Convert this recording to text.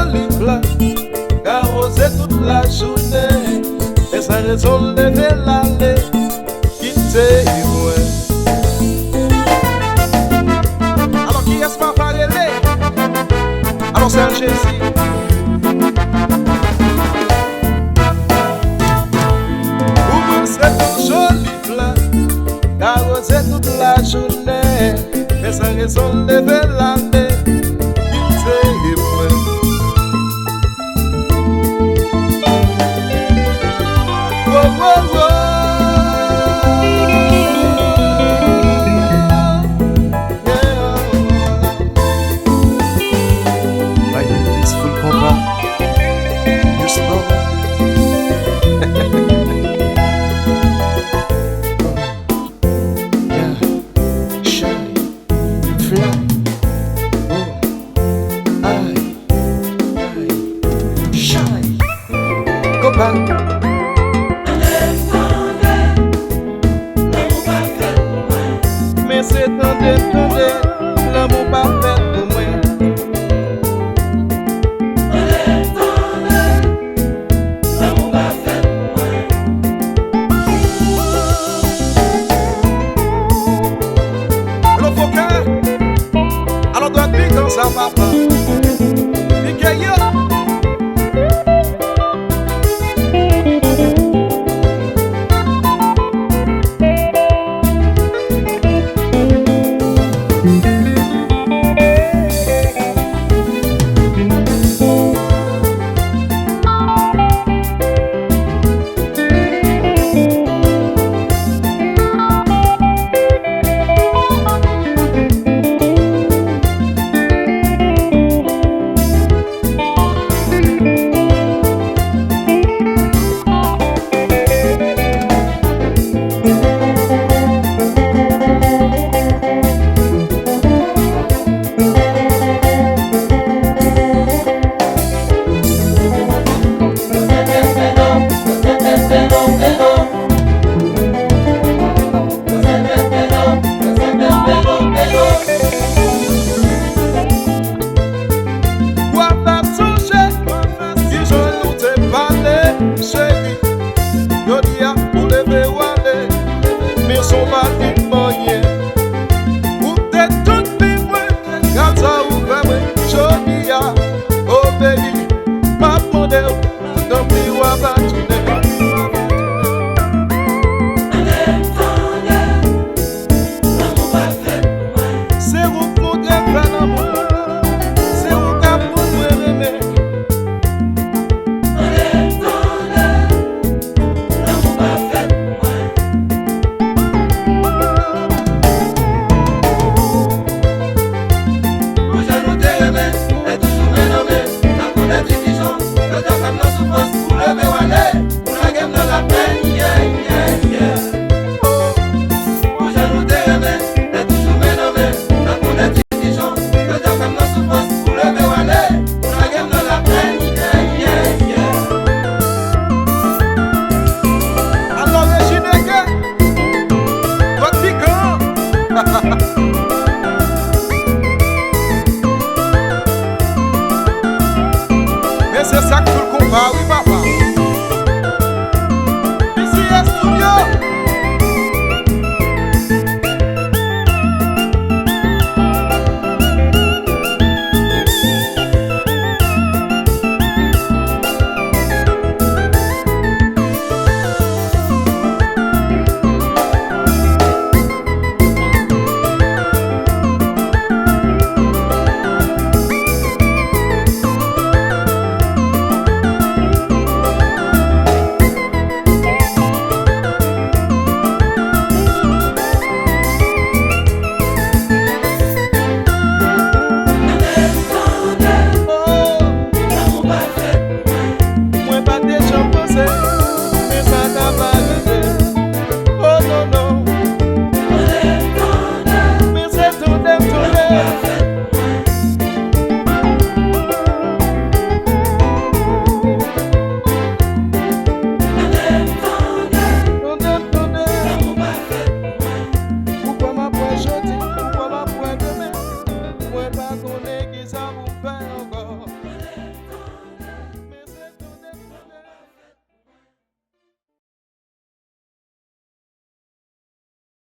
joli fleur, carrossé toute la journée, et sa raison lever l'allée, quitter moi. Alors qui est-ce qu'on va parler? Alors c'est un Jésus. Ouvre cette jolie fleur, carrossé toute la journée, et sa raison lever l'allée. My name is Full-Compas. You smell yeah, shine, fly. Oh, I shine. Koman. Mais c'est Tande, l'amour parfait pour moi. L'amour parfait pour moi. Alors faut que, alors doit piquer quand ça va pas. Piquer yo. Mais c'est ça que Full-Compas, oui papa. Ici est studio. Parfait.